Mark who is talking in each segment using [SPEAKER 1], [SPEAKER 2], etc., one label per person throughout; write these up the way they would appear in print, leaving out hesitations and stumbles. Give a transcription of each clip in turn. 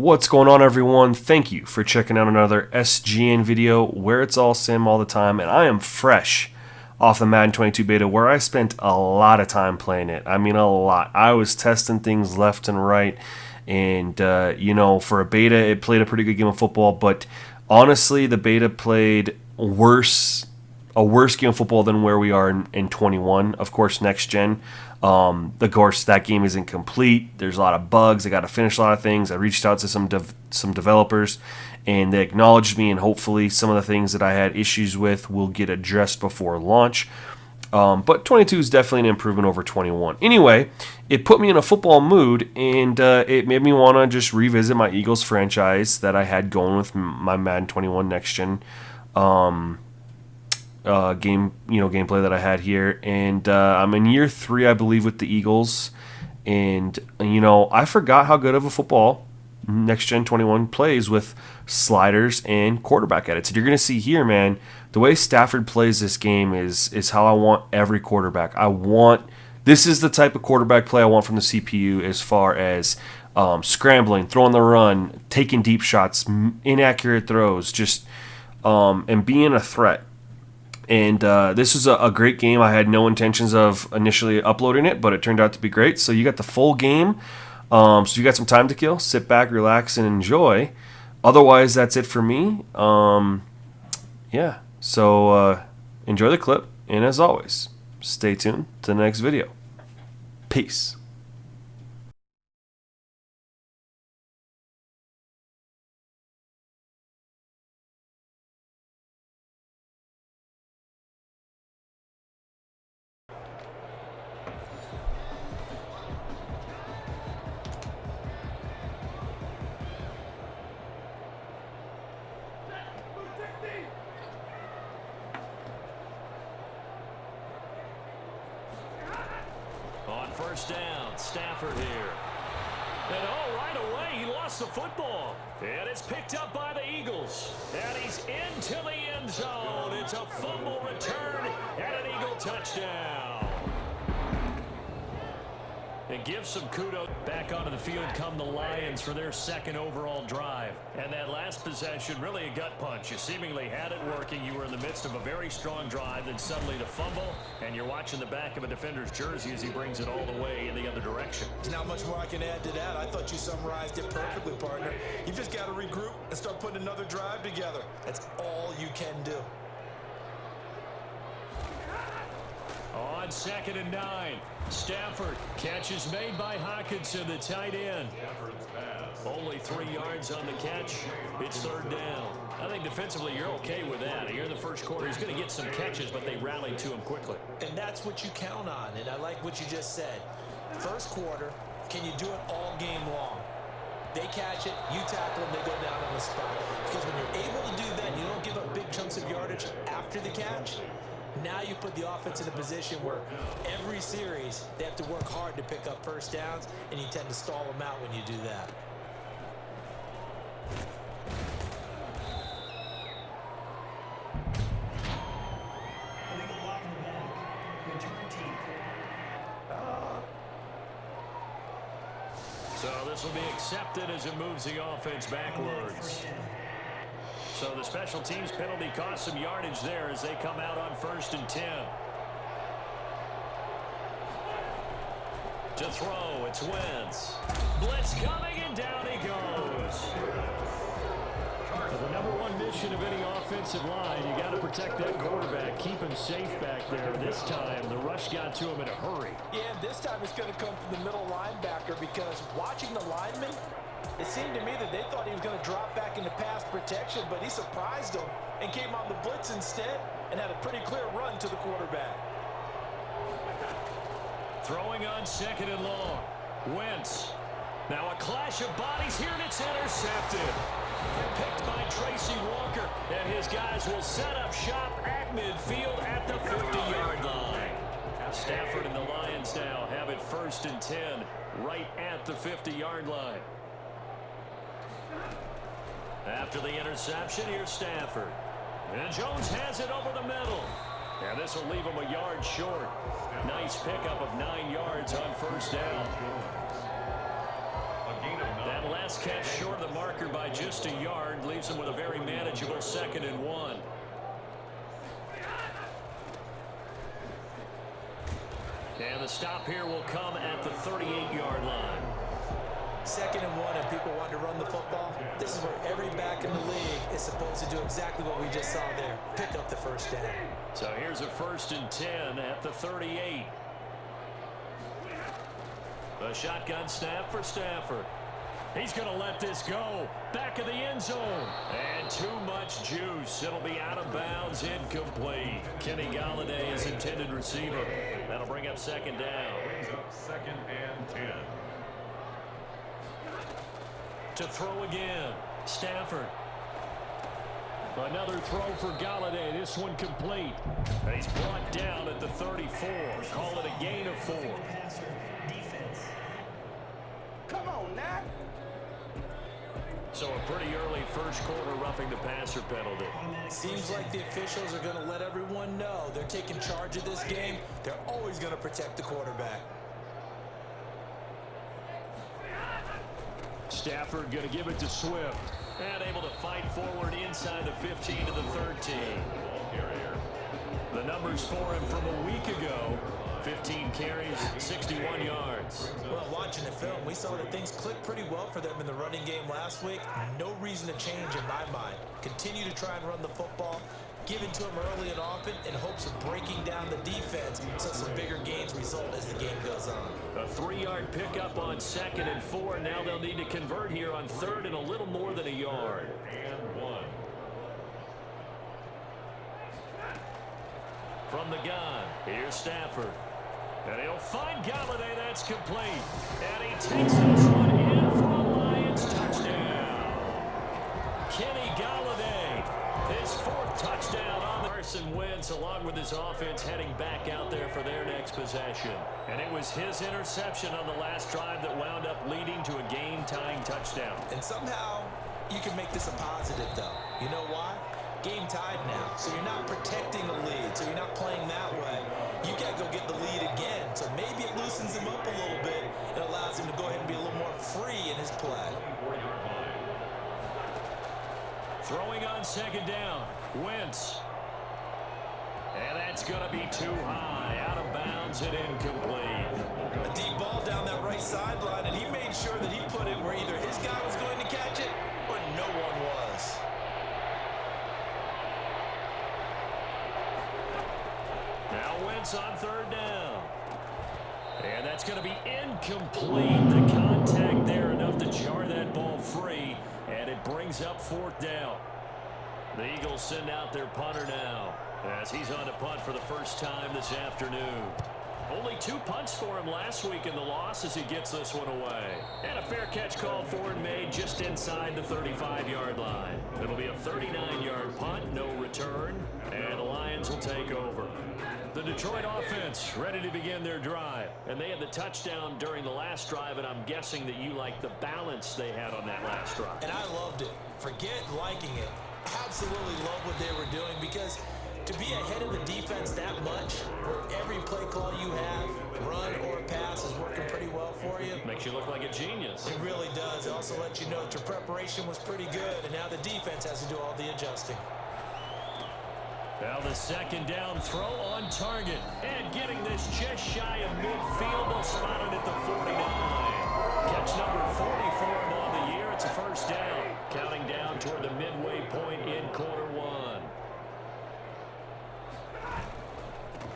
[SPEAKER 1] What's going on, everyone? Thank you for checking out another SGN video where it's all sim all the time, and I am fresh off the Madden 22 beta where I spent a lot of time playing it. I mean, a lot. I was testing things left and right, and for a beta it played a pretty good game of football, but honestly the beta played a worse game of football than where we are in 21. Of course, next gen. Of course, that game isn't complete. There's a lot of bugs. I got to finish a lot of things. I reached out to some developers, and they acknowledged me, and hopefully some of the things that I had issues with will get addressed before launch. But 22 is definitely an improvement over 21. Anyway, it put me in a football mood, and it made me want to just revisit my Eagles franchise that I had going with my Madden 21 next gen gameplay that I had here, and I'm in year 3, I believe, with the Eagles, and I forgot how good of a football next gen 21 plays with sliders and quarterback edits. And you're gonna see here, man, the way Stafford plays this game is how I want every quarterback. This is the type of quarterback play I want from the CPU, as far as scrambling, throwing the run, taking deep shots, inaccurate throws, just and being a threat. And this was a great game. I had no intentions of initially uploading it, but it turned out to be great. So you got the full game. So you got some time to kill. Sit back, relax, and enjoy. Otherwise, that's it for me. Yeah. So enjoy the clip. And as always, stay tuned to the next video. Peace.
[SPEAKER 2] On first down, Stafford here. And right away, he lost the football. And it's picked up by the Eagles. And he's into the end zone. It's a fumble return and an Eagle touchdown. And give some kudos. Back onto the field come the Lions for their second overall drive. And that last possession, really a gut punch. You seemingly had it working. You were in the midst of a very strong drive, then suddenly to fumble, and you're watching the back of a defender's jersey as he brings it all the way in the other direction.
[SPEAKER 3] There's not much more I can add to that. I thought you summarized it perfectly, partner. You just got to regroup and start putting another drive together. That's all you can do.
[SPEAKER 2] On 2nd and 9, Stafford. Catch is made by Hawkinson, the tight end. Only 3 yards on the catch. It's 3rd down. I think defensively you're okay with that. Here in the first quarter, he's going to get some catches, but they rallied to him quickly.
[SPEAKER 3] And that's what you count on, and I like what you just said. First quarter, can you do it all game long? They catch it, you tackle them, they go down on the spot. Because when you're able to do that, you don't give up big chunks of yardage after the catch. Now you put the offense in a position where every series they have to work hard to pick up first downs, and you tend to stall them out when you do that.
[SPEAKER 2] So this will be accepted as it moves the offense backwards. So the special teams penalty cost some yardage there as they come out on 1st and 10. To throw, it's Wentz. Blitz coming, and down he goes. The number one mission of any offensive line, you got to protect that quarterback, keep him safe back there. This time, the rush got to him in a hurry.
[SPEAKER 3] Yeah, this time it's going to come from the middle linebacker, because watching the lineman, it seemed to me that they thought he was going to drop back into pass protection, but he surprised them and came on the blitz instead and had a pretty clear run to the quarterback.
[SPEAKER 2] Throwing on 2nd and long. Wentz. Now a clash of bodies here, and it's intercepted. Picked by Tracy Walker, and his guys will set up shop at midfield at the 50-yard line. Stafford and the Lions now have it 1st and 10 right at the 50-yard line. After the interception, here's Stafford. And Jones has it over the middle. And this will leave him a yard short. Nice pickup of 9 yards on 1st down. That pass kept short of the marker by just a yard. Leaves him with a very manageable 2nd and 1. And the stop here will come at the 38-yard line.
[SPEAKER 3] 2nd and 1, and people want to run the football. This is where every back in the league is supposed to do exactly what we just saw there. Pick up the first down.
[SPEAKER 2] So here's a 1st and 10 at the 38. A shotgun snap for Stafford. He's going to let this go. Back of the end zone. And too much juice. It'll be out of bounds, incomplete. Kenny Galladay is intended receiver. That'll bring up 2nd down.
[SPEAKER 4] Brings up 2nd and 10.
[SPEAKER 2] To throw again. Stafford. Another throw for Galladay. This one complete. And he's brought down at the 34. Call it a gain of 4.
[SPEAKER 5] Come on, now.
[SPEAKER 2] So a pretty early first quarter roughing the passer penalty.
[SPEAKER 3] Seems like the officials are going to let everyone know they're taking charge of this game. They're always going to protect the quarterback.
[SPEAKER 2] Stafford going to give it to Swift. And able to fight forward inside the 15 to the 13. The numbers for him from a week ago. 15 carries, 61 yards.
[SPEAKER 3] Well, watching the film, we saw that things clicked pretty well for them in the running game last week. No reason to change in my mind. Continue to try and run the football, give it to them early and often in hopes of breaking down the defense so some bigger gains result as the game goes on.
[SPEAKER 2] A 3-yard pickup on 2nd and 4. Now they'll need to convert here on 3rd and a little more than a yard.
[SPEAKER 4] And 1.
[SPEAKER 2] From the gun, here's Stafford. And he'll find Galladay. That's complete. And he takes this one in for the Lions. Touchdown. Kenny Galladay. His 4th touchdown on the Carson Wentz, along with his offense heading back out there for their next possession. And it was his interception on the last drive that wound up leading to a game-tying touchdown.
[SPEAKER 3] And somehow you can make this a positive, though. You know why? Game tied now, so you're not protecting the lead, so you're not playing that way. You got to go get the lead again, so maybe it loosens him up a little bit. It allows him to go ahead and be a little more free in his play.
[SPEAKER 2] Throwing on 2nd down, Wentz. And that's going to be too high, out of bounds and incomplete.
[SPEAKER 3] A deep ball down that right sideline, and he made sure that he put it where either his guy was going to catch it or no one was.
[SPEAKER 2] Now Wentz on 3rd down. And that's going to be incomplete. The contact there enough to jar that ball free. And it brings up 4th down. The Eagles send out their punter now as he's on to punt for the first time this afternoon. Only 2 punts for him last week in the loss as he gets this one away. And a fair catch called for and made just inside the 35-yard line. It'll be a 39-yard punt, no return, and the Lions will take over. The Detroit offense ready to begin their drive. And they had the touchdown during the last drive, and I'm guessing that you like the balance they had on that last drive.
[SPEAKER 3] And I loved it. Forget liking it. Absolutely love what they were doing because to be ahead of the defense that much, where every play call you have, run or pass, is working pretty well for you.
[SPEAKER 2] Makes you look like a genius.
[SPEAKER 3] It really does. It also lets you know that your preparation was pretty good, and now the defense has to do all the adjusting.
[SPEAKER 2] Now the 2nd down throw on target. And getting this just shy of midfield. They'll spot it at the 49. Catch number 40 for him on the year. It's a 1st down. Counting down toward the midway point in quarter 1.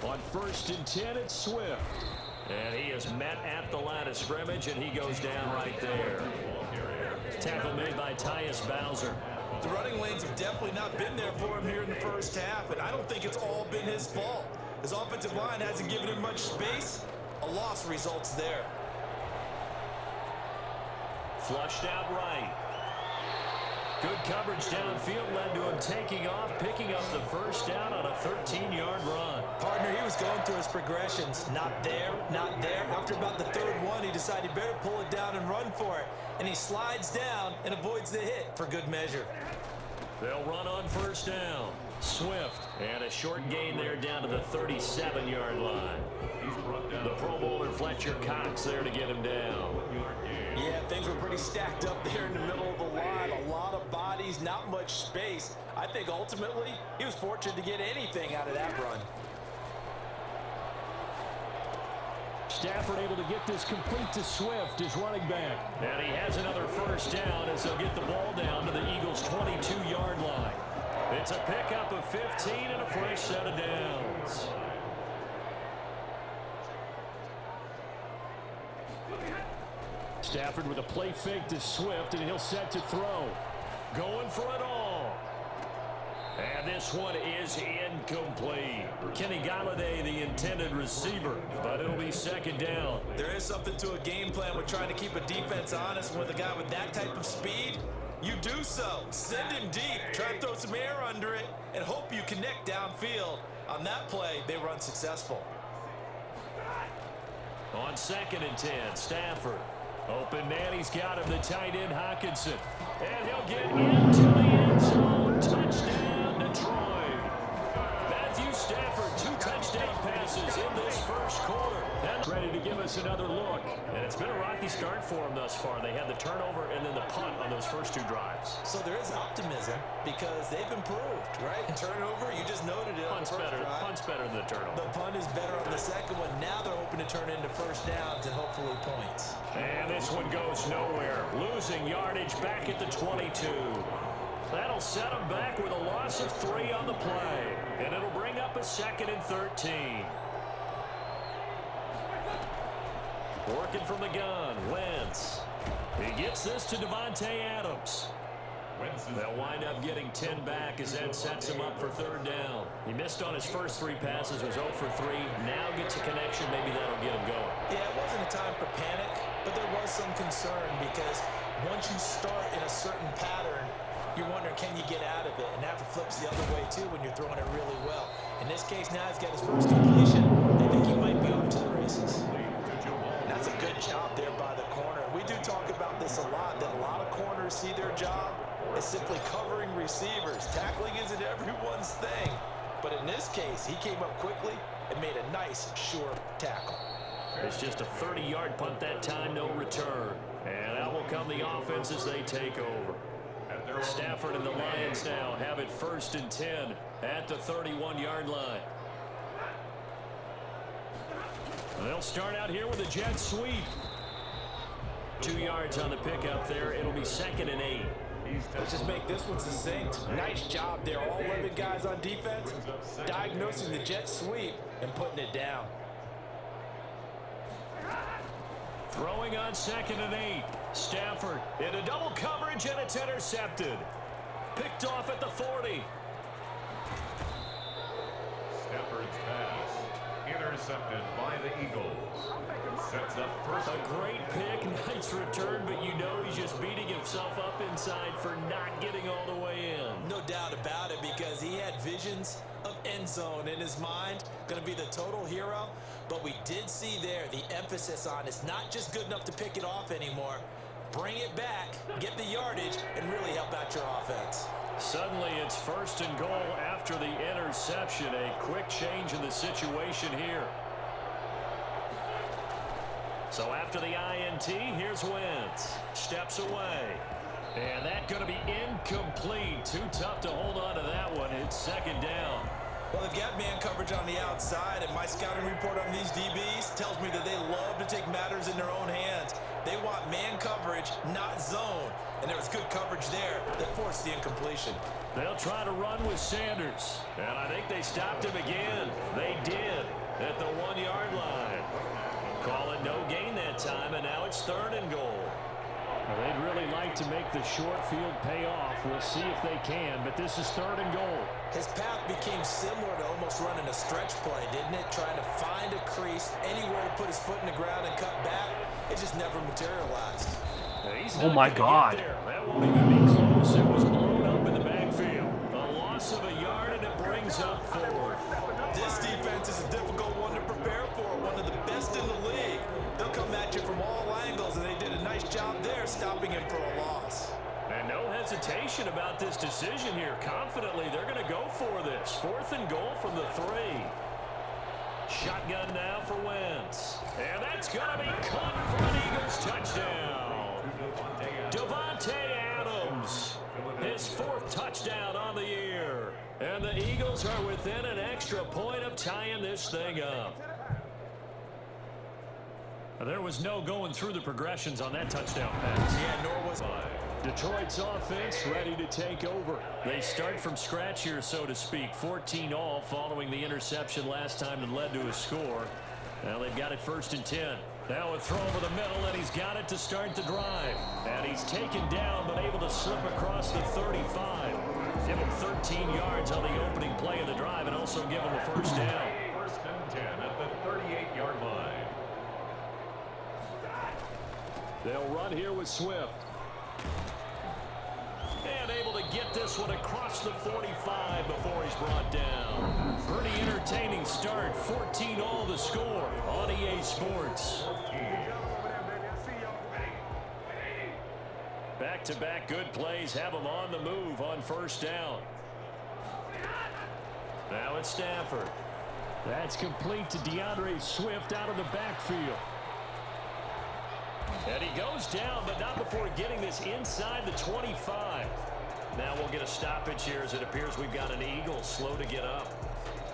[SPEAKER 2] On 1st and 10, it's Swift. And he is met at the line of scrimmage, and he goes down right there. Tackle made by Tyus Bowser.
[SPEAKER 3] The running lanes have definitely not been there for him here in the first half, and I don't think it's all been his fault. His offensive line hasn't given him much space. A loss results there.
[SPEAKER 2] Flushed out right. Good coverage downfield led to him taking off, picking up the 1st down on a 13-yard run.
[SPEAKER 3] Partner, he was going through his progressions. Not there, not there. After about the 3rd one, he decided he better pull it down and run for it. And he slides down and avoids the hit for good measure.
[SPEAKER 2] They'll run on 1st down. Swift. And a short gain there down to the 37-yard line. The Pro Bowler Fletcher Cox there to get him down.
[SPEAKER 3] Yeah, things were pretty stacked up there in the middle of the line. A lot of bodies, not much space. I think ultimately he was fortunate to get anything out of that run.
[SPEAKER 2] Stafford able to get this complete to Swift, his running back. And he has another first down as they'll get the ball down to the Eagles' 22-yard line. It's a pickup of 15 and a fresh set of downs. Stafford with a play fake to Swift, and he'll set to throw. Going for it all. And this one is incomplete. Kenny Galladay, the intended receiver, but it'll be second down.
[SPEAKER 3] There is something to a game plan with trying to keep a defense honest. With a guy with that type of speed, you do so. Send him deep, try to throw some air under it, and hope you connect downfield. On that play, they were unsuccessful.
[SPEAKER 2] On 2nd and 10, Stafford. Open man, he's got him, the tight end Hockenson. And he'll get into the end zone. Touchdown, Detroit. Matthew Stafford, 2 touchdown passes in this first quarter. And ready to give us another look. And it's been a rocky start for them thus far. They had the turnover and then the punt on those first 2 drives.
[SPEAKER 3] So there is optimism because they've improved, right? Turnover, you just noted it.
[SPEAKER 2] Punt's better than the turnover.
[SPEAKER 3] The punt is better on the second one. Now they're hoping to turn into first downs and hopefully points.
[SPEAKER 2] And this one goes nowhere. Losing yardage back at the 22. That'll set them back with a loss of 3 on the play. And it'll bring up a 2nd and 13. Working from the gun, Wentz. He gets this to Devontae Adams. They'll wind up getting 10 back as that sets him up for 3rd down. He missed on his first 3 passes, was 0 for 3. Now gets a connection, maybe that'll get him going.
[SPEAKER 3] Yeah, it wasn't a time for panic, but there was some concern because once you start in a certain pattern, you're wondering, can you get out of it? And that flips the other way, too, when you're throwing it really well. In this case, now he's got his first completion. They think he might be off to the races. That's a good job there by the corner. We do talk about this a lot, that a lot of corners see their job as simply covering receivers. Tackling isn't everyone's thing. But in this case, he came up quickly and made a nice, sure tackle.
[SPEAKER 2] It's just a 30-yard punt that time, no return. And out will come the offense as they take over. Stafford and the Lions now have it 1st and 10 at the 31-yard line. They'll start out here with a jet sweep. 2 yards on the pickup there. It'll be 2nd and 8.
[SPEAKER 3] Let's just make this one succinct. Nice job there. All 11 guys on defense diagnosing the jet sweep and putting it down.
[SPEAKER 2] Throwing on 2nd and 8. Stafford into double coverage, and it's intercepted. Picked off at the 40.
[SPEAKER 4] Stafford's pass intercepted by the Eagles. Sets up first.
[SPEAKER 2] A great pick, nice return, but you know he's just beating himself up inside for not getting all the way in.
[SPEAKER 3] No doubt about it, because he had visions of end zone in his mind. Going to be the total hero. But we did see there the emphasis on it's not just good enough to pick it off anymore. Bring it back, get the yardage, and really help out your offense.
[SPEAKER 2] Suddenly it's 1st and goal after the interception. A quick change in the situation here. So after the INT, here's Wentz. Steps away. And that's going to be incomplete. Too tough to hold on to that one. It's 2nd down.
[SPEAKER 3] Well, they've got man coverage on the outside, and my scouting report on these DBs tells me that they love to take matters in their own hands. They want man coverage, not zone. And there was good coverage there that forced the incompletion.
[SPEAKER 2] They'll try to run with Sanders. And I think they stopped him again. They did at the 1-yard line. Call it no gain that time, and now it's 3rd and goal. Well, they'd really like to make the short field pay off. We'll see if they can, but this is 3rd and goal.
[SPEAKER 3] His path became similar to almost running a stretch play, didn't it? Trying to find a crease, anywhere to put his foot in the ground and cut back. It just never materialized.
[SPEAKER 1] Oh my God.
[SPEAKER 2] That won't even be close. It was blown up in the backfield. A loss of a yard, and it brings up 4th.
[SPEAKER 3] This defense is a difficult one to prepare for, one of the best in the league. They'll come at you from all angles, and they did a nice job there stopping him for a loss.
[SPEAKER 2] And no hesitation about this decision here. Confidently, they're going to go for this. 4th and goal from the 3. Shotgun now for Wentz. And that's going to be caught for an Eagles touchdown. Davante Adams, his 4th touchdown on the year. And the Eagles are within an extra point of tying this thing up. There was no going through the progressions on that touchdown pass.
[SPEAKER 3] Yeah, nor was
[SPEAKER 2] Detroit's offense ready to take over. They start from scratch here, so to speak. 14 all following the interception last time that led to a score. Now they've got it 1st and 10. Now a throw over the middle, and he's got it to start the drive. And he's taken down, but able to slip across the 35. Give him 13 yards on the opening play of the drive, and also give him a 1st down.
[SPEAKER 4] 1st and 10 at the 38-yard line.
[SPEAKER 2] They'll run here with Swift. And able to get this one across the 45 before he's brought down. Pretty entertaining start. 14 all the score on EA Sports. Back-to-back good plays have them on the move on 1st down. Now it's Stafford. That's complete to DeAndre Swift out of the backfield. And he goes down, but not before getting this inside the 25. Now we'll get a stoppage here as it appears we've got an Eagle slow to get up.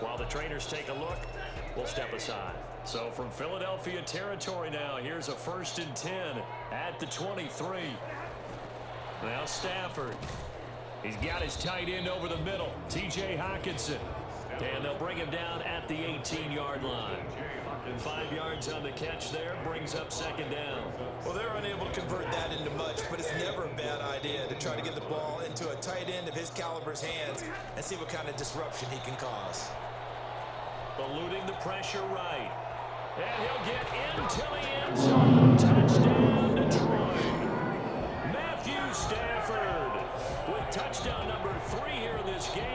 [SPEAKER 2] While the trainers take a look, we'll step aside. So from Philadelphia territory now, here's a 1st and 10 at the 23. Now Stafford. He's got his tight end over the middle, T.J. Hockenson. And they'll bring him down at the 18-yard line. 5 yards on the catch there, brings up 2nd down.
[SPEAKER 3] Well, they're unable to convert that into much, but it's never a bad idea to try to get the ball into a tight end of his caliber's hands and see what kind of disruption he can cause.
[SPEAKER 2] Eluding the pressure right. And he'll get into the end zone. Touchdown, Detroit. Matthew Stafford with touchdown number 3 here in this game.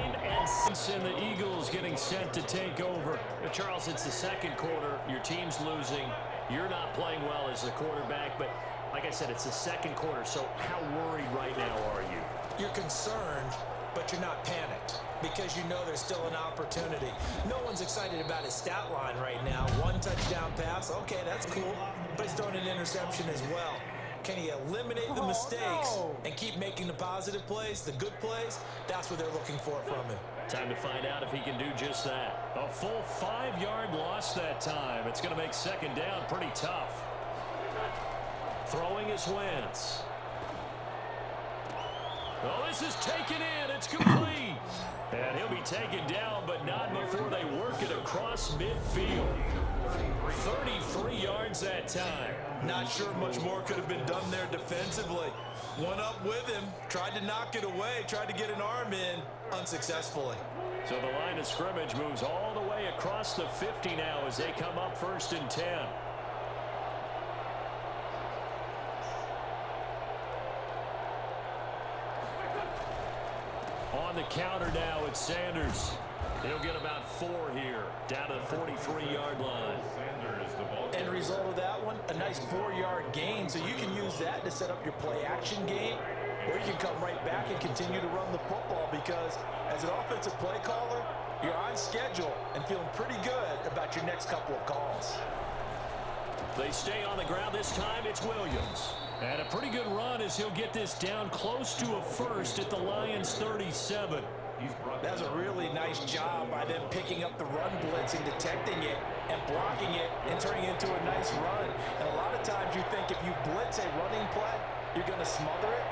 [SPEAKER 2] And the Eagles getting set to take over. Charles, it's the 2nd quarter. Your team's losing. You're not playing well as the quarterback. But like I said, it's the 2nd quarter. So how worried right now are you?
[SPEAKER 3] You're concerned, but you're not panicked because you know there's still an opportunity. No one's excited about his stat line right now. 1 touchdown pass. Okay, that's cool. But he's throwing an interception as well. Can he eliminate the mistakes and keep making the positive plays, the good plays? That's what they're looking for from him.
[SPEAKER 2] Time to find out if he can do just that. A full 5-yard loss that time. It's going to make 2nd down pretty tough. Throwing is Wentz. Oh, this is taken in. It's complete. And he'll be taken down, but not before they work it across midfield. 33 yards that time.
[SPEAKER 3] Not sure much more could have been done there defensively. One up with him, tried to knock it away, tried to get an arm in, unsuccessfully.
[SPEAKER 2] So the line of scrimmage moves all the way across the 50 now as they come up 1st and 10. On the counter now, it's Sanders. He'll get about 4 here, down to the 43-yard line.
[SPEAKER 3] End result of that one, a nice 4-yard gain, so you can use that to set up your play-action game, or you can come right back and continue to run the football because as an offensive play caller, you're on schedule and feeling pretty good about your next couple of calls.
[SPEAKER 2] They stay on the ground this time. It's Williams. And a pretty good run as he'll get this down close to a 1st at the Lions' 37.
[SPEAKER 3] That's a really nice job by them picking up the run blitz and detecting it and blocking it and turning it into a nice run. And a lot of times you think if you blitz a running play, you're going to smother it.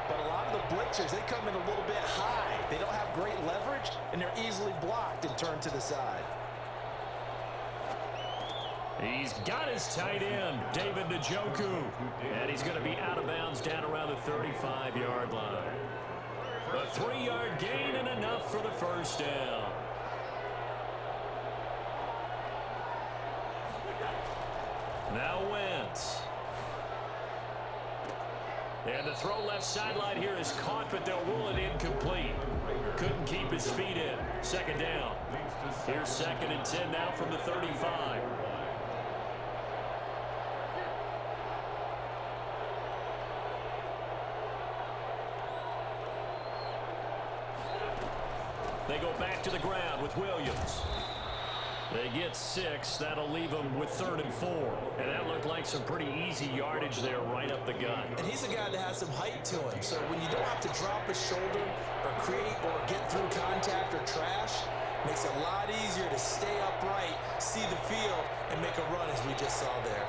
[SPEAKER 3] But a lot of the blitzers, they come in a little bit high. They don't have great leverage, and they're easily blocked and turned to the side.
[SPEAKER 2] He's got his tight end, David Njoku. And he's going to be out of bounds down around the 35-yard line. A 3-yard gain and enough for the 1st down. Now Wentz. And the throw left sideline here is caught, but they'll rule it incomplete. Couldn't keep his feet in. 2nd down. Here's 2nd and 10 now from the 35. They go back to the ground with Williams. They get 6. That'll leave them with 3rd and 4. And that looked like some pretty easy yardage there right up the gut.
[SPEAKER 3] And he's a guy that has some height to him. So when you don't have to drop his shoulder or create or get through contact or trash, makes it a lot easier to stay upright, see the field, and make a run as we just saw there.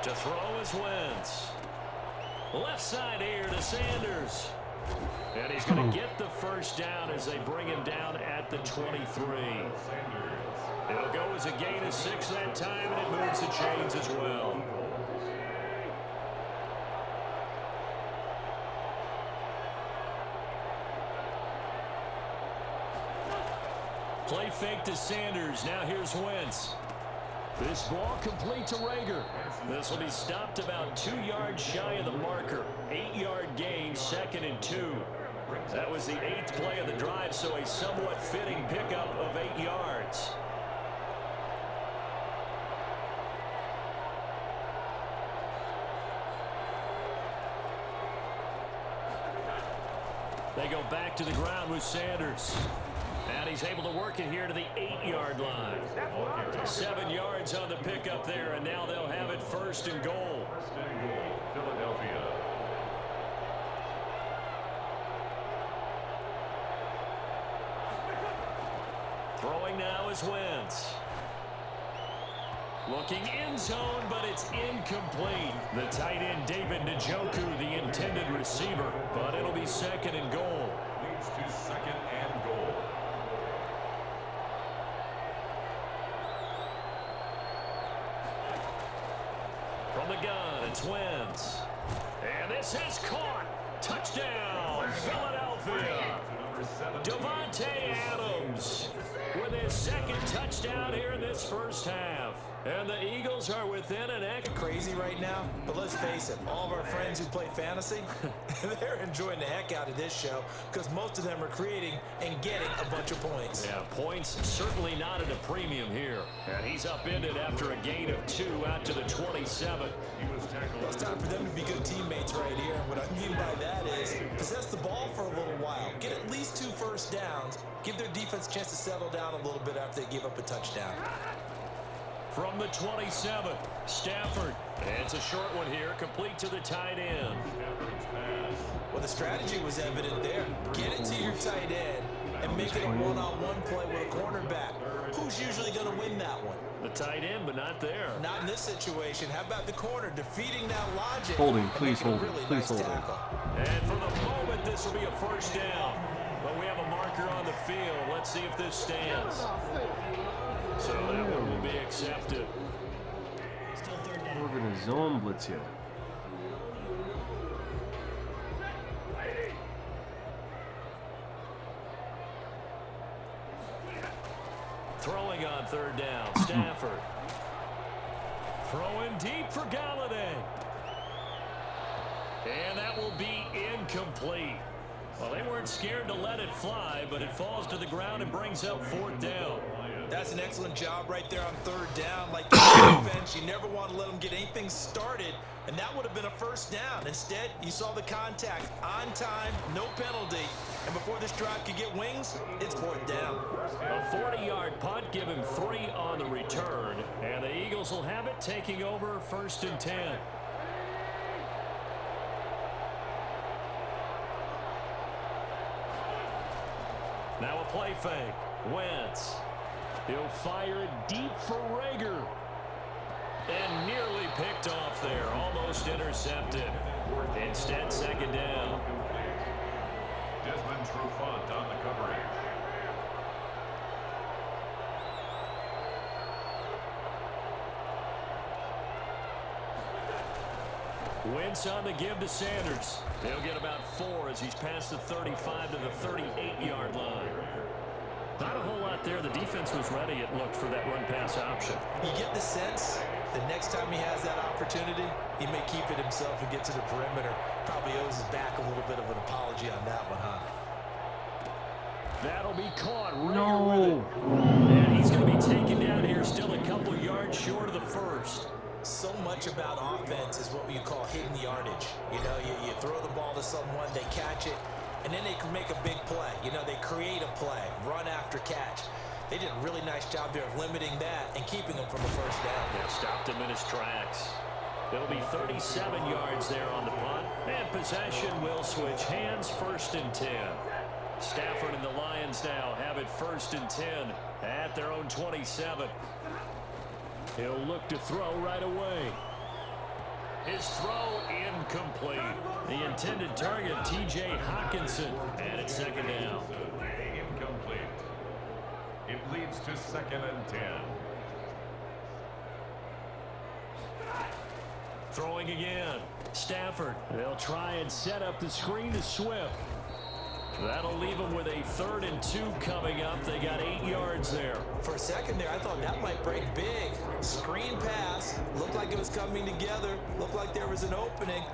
[SPEAKER 2] To throw is Wentz. Left side here to Sanders. And he's going to get the first down as they bring him down at the 23. It'll go as a gain of 6 that time, and it moves the chains as well. Play fake to Sanders. Now here's Wentz. This ball complete to Rager. This will be stopped about 2 yards shy of the marker. 8-yard gain, 2nd and 2. That was the 8th play of the drive, so a somewhat fitting pickup of 8 yards. They go back to the ground with Sanders. And he's able to work it here to the 8-yard line. 7 yards on the pickup there, and now they'll have it 1st and goal.
[SPEAKER 4] Philadelphia.
[SPEAKER 2] Throwing now is Wentz. Looking end zone, but it's incomplete. The tight end, David Njoku, the intended receiver, but it'll be 2nd and goal.
[SPEAKER 4] Leads to 2nd and goal.
[SPEAKER 2] From the gun, it's Wentz. And this is caught. Touchdown, Philadelphia. Devontae Adams with his 2nd touchdown here in this first half. And the Eagles are within an X.
[SPEAKER 3] Crazy right now, but let's face it, all of our friends who play fantasy, they're enjoying the heck out of this show because most of them are creating and getting a bunch of points.
[SPEAKER 2] Yeah, points certainly not at a premium here. And he's upended after a gain of 2 out to the 27.
[SPEAKER 3] Well, it's time for them to be good teammates right here. What I mean by that is possess the ball for a little while, get at least 2 first downs, give their defense a chance to settle down a little bit after they give up a touchdown.
[SPEAKER 2] From the 27, Stafford. It's a short one here, complete to the tight end.
[SPEAKER 3] Well, the strategy was evident there. Get it to your tight end and make it a one-on-one play with a cornerback. Who's usually going to win that one?
[SPEAKER 2] The tight end, but not there.
[SPEAKER 3] Not in this situation. How about the corner defeating that logic?
[SPEAKER 1] Holding, please hold it. Please hold it.
[SPEAKER 2] And for the moment, this will be a first down. But we have a marker on the field. Let's see if this stands. So that one will be accepted.
[SPEAKER 1] We're going to zone blitz here.
[SPEAKER 2] Throwing on 3rd down, Stafford. Throwing deep for Galladay. And that will be incomplete. Well, they weren't scared to let it fly, but it falls to the ground and brings up 4th down.
[SPEAKER 3] That's an excellent job right there on 3rd down. Like the defense, you never want to let them get anything started, and that would have been a first down. Instead, you saw the contact on time, no penalty, and before this drive could get wings, it's 4th down.
[SPEAKER 2] A 40-yard punt, give him 3 on the return, and the Eagles will have it taking over 1st and 10. Now a play fake. Wentz. He'll fire it deep for Rager. And nearly picked off there. Almost intercepted. Instead, 2nd down.
[SPEAKER 4] Desmond Trufant on the coverage.
[SPEAKER 2] Wentz on the give to Sanders. He'll get about 4 as he's past the 35 to the 38-yard line. Not a whole lot there. The defense was ready, it looked, for that run-pass option.
[SPEAKER 3] You get the sense the next time he has that opportunity, he may keep it himself and get to the perimeter. Probably owes his back a little bit of an apology on that one, huh?
[SPEAKER 2] That'll be caught.
[SPEAKER 1] No.
[SPEAKER 2] And he's going to be taken down here, still a couple yards short of the first.
[SPEAKER 3] So much about offense is what you call hidden yardage. You know, you throw the ball to someone, they catch it, and then they can make a big play. You know, they create a play, run after catch. They did a really nice job there of limiting that and keeping him from a first down.
[SPEAKER 2] Yeah, stopped him in his tracks. It'll be 37 yards there on the punt, and possession will switch hands, 1st and 10. Stafford and the Lions now have it 1st and 10 at their own 27. He'll look to throw right away. His throw incomplete. The intended target, T.J. Hawkinson, and it's 2nd down.
[SPEAKER 4] Incomplete. It leads to 2nd and 10.
[SPEAKER 2] Throwing again. Stafford. They'll try and set up the screen to Swift. That'll leave them with a 3rd and 2 coming up. They got 8 yards there.
[SPEAKER 3] For a second there, I thought that might break big. Screen pass. Looked like it was coming together. Looked like there was an opening.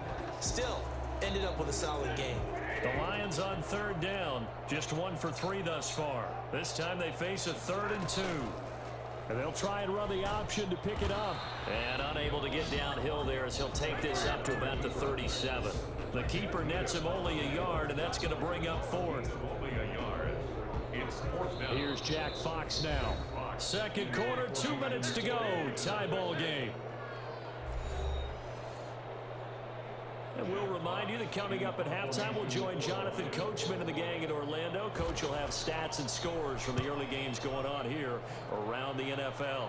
[SPEAKER 3] Still, ended up with a solid game.
[SPEAKER 2] The Lions on 3rd down. Just 1 for 3 thus far. This time they face a 3rd and 2. And they'll try and run the option to pick it up. And unable to get downhill there as he'll take this up to about the 37. The keeper nets him only a yard, and that's going to bring up 4th.
[SPEAKER 4] Only a yard. It's 4th down.
[SPEAKER 2] Here's Jack Fox now. 2nd quarter, 2 minutes to go. Tie ball game. And we'll remind you that coming up at halftime, we'll join Jonathan Coachman and the gang in Orlando. Coach will have stats and scores from the early games going on here around the NFL.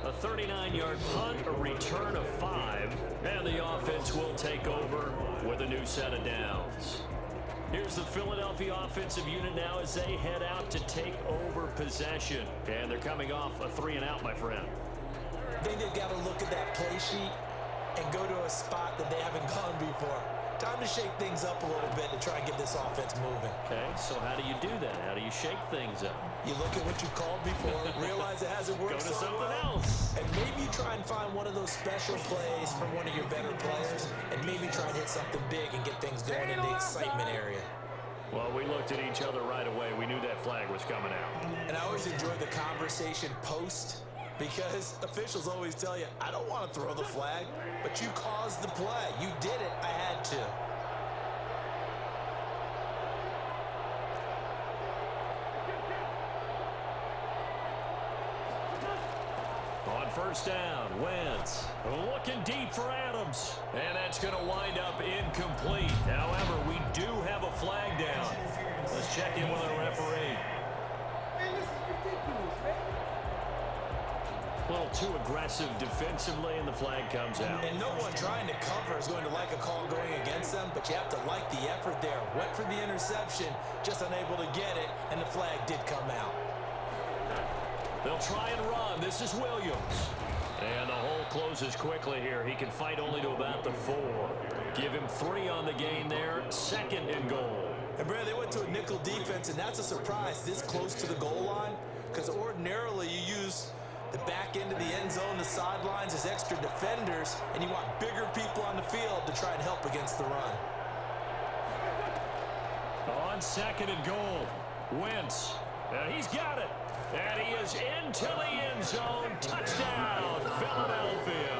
[SPEAKER 2] A 39-yard punt, a return of 5, and the offense will take over with a new set of downs. Here's the Philadelphia offensive unit now as they head out to take over possession. And they're coming off a 3-and-out, my friend.
[SPEAKER 3] I think they've got to look at that play sheet and go to a spot that they haven't gone before. Time to shake things up a little bit to try and get this offense moving.
[SPEAKER 2] Okay, so how do you do that? How do you shake things up?
[SPEAKER 3] You look at what you called before, realize it hasn't worked
[SPEAKER 2] Go to
[SPEAKER 3] so
[SPEAKER 2] something
[SPEAKER 3] well,
[SPEAKER 2] else.
[SPEAKER 3] and maybe you try and find one of those special plays from one of your better players, and maybe try and hit something big and get things going in the excitement area.
[SPEAKER 2] Well, we looked at each other right away. We knew that flag was coming out.
[SPEAKER 3] And I always enjoy the conversation post, because officials always tell you, I don't want to throw the flag, but you caused the play. You did it. I had to.
[SPEAKER 2] On 1st down, Wentz looking deep for Adams. And that's going to wind up incomplete. However, we do have a flag down. Let's check in with our referee. A little too aggressive defensively, and the flag comes out.
[SPEAKER 3] And no one trying to cover is going to like a call going against them, but you have to like the effort there. Went for the interception, just unable to get it, and the flag did come out.
[SPEAKER 2] They'll try and run. This is Williams. And the hole closes quickly here. He can fight only to about the 4. Give him 3 on the gain there. 2nd and goal.
[SPEAKER 3] And Brad, they went to a nickel defense, and that's a surprise this close to the goal line, because ordinarily you use the back end of the end zone, the sidelines as extra defenders, and you want bigger people on the field to try and help against the run.
[SPEAKER 2] On 2nd and goal, Wentz. And he's got it. And he is into the end zone. Touchdown, Philadelphia.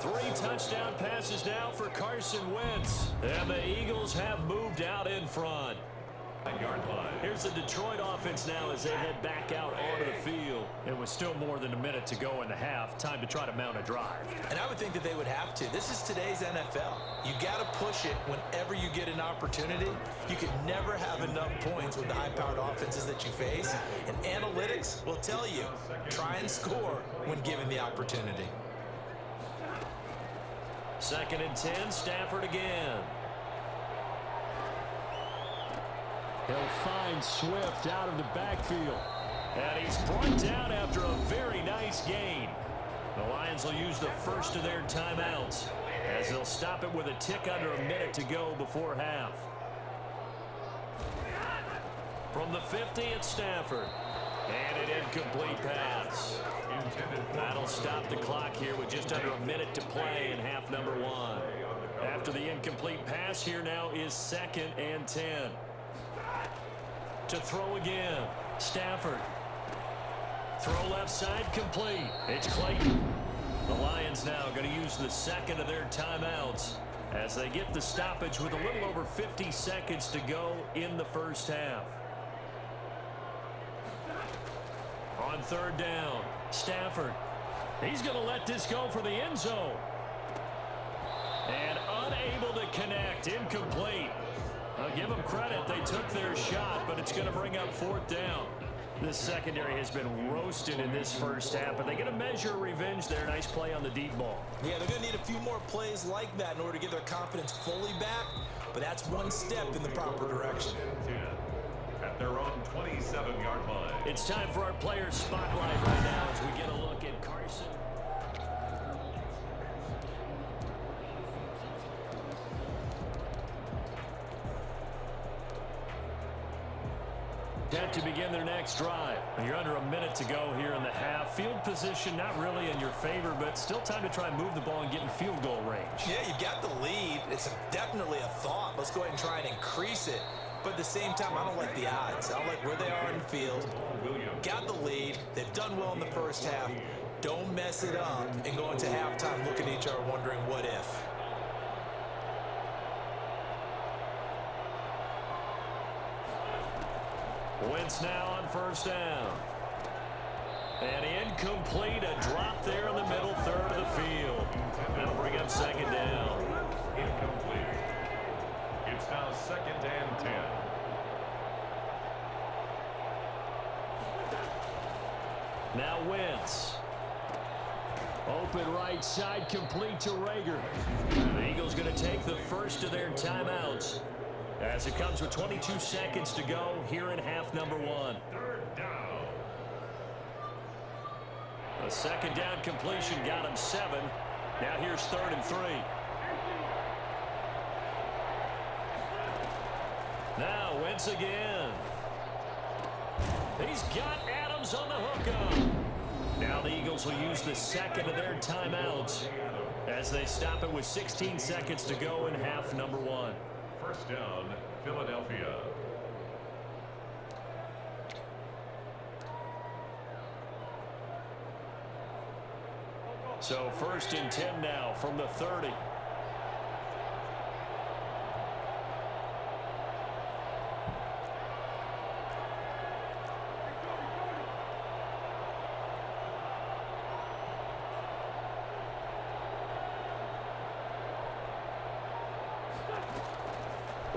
[SPEAKER 2] 3 touchdown passes now for Carson Wentz. And the Eagles have moved out in front.
[SPEAKER 4] Yard line.
[SPEAKER 2] Here's the Detroit offense now as they head back out onto the field. It was still more than a minute to go in the half. Time to try to mount a drive.
[SPEAKER 3] And I would think that they would have to. This is today's NFL. You got to push it whenever you get an opportunity. You can never have enough points with the high-powered offenses that you face. And analytics will tell you, try and score when given the opportunity.
[SPEAKER 2] 2nd and 10, Stafford again. He'll find Swift out of the backfield. And he's brought down after a very nice gain. The Lions will use the first of their timeouts as they'll stop it with a tick under a minute to go before half. From the 50, it's Stafford. And an incomplete pass. That'll stop the clock here with just under a minute to play in half number 1. After the incomplete pass, here now is 2nd and 10. To throw again, Stafford. Throw left side complete. It's Clayton. The Lions now going to use the second of their timeouts as they get the stoppage with a little over 50 seconds to go in the first half. On third down, Stafford. He's going to let this go for the end zone. And unable to connect, incomplete. I'll give them credit, they took their shot, but it's going to bring up fourth down. This secondary has been roasted in this first half, but they get a measure of revenge there. Nice play on the deep ball.
[SPEAKER 3] Yeah, they're going to need a few more plays like that in order to get their confidence fully back, but that's one step in the proper direction.
[SPEAKER 4] 10 at their own 27-yard line.
[SPEAKER 2] It's time for our player spotlight right now as we get a look at Carson. Set to begin their next drive. You're under a minute to go here in the half. Field position not really in your favor, but still time to try and move the ball and get in field goal range.
[SPEAKER 3] Yeah, you've got the lead. It's definitely a thought. Let's go ahead and try and increase it. But at the same time, I don't like the odds. I don't like where they are in the field. Got the lead. They've done well in the first half. Don't mess it up and go into halftime looking at each other wondering what if.
[SPEAKER 2] Wentz now on first down. And incomplete, a drop there in the middle third of the field. That'll bring up second down.
[SPEAKER 4] Incomplete. It's now 2nd and 10.
[SPEAKER 2] Now Wentz. Open right side, complete to Rager. The Eagles going to take the first of their timeouts as it comes with 22 seconds to go here in half number one.
[SPEAKER 4] 3rd down.
[SPEAKER 2] A second down completion got him 7. Now here's 3rd and 3. Now Wentz again. He's got Adams on the hookup. Now the Eagles will use the second of their timeouts as they stop it with 16 seconds to go in half number one.
[SPEAKER 4] 1st down, Philadelphia.
[SPEAKER 2] So 1st and 10 now from the 30.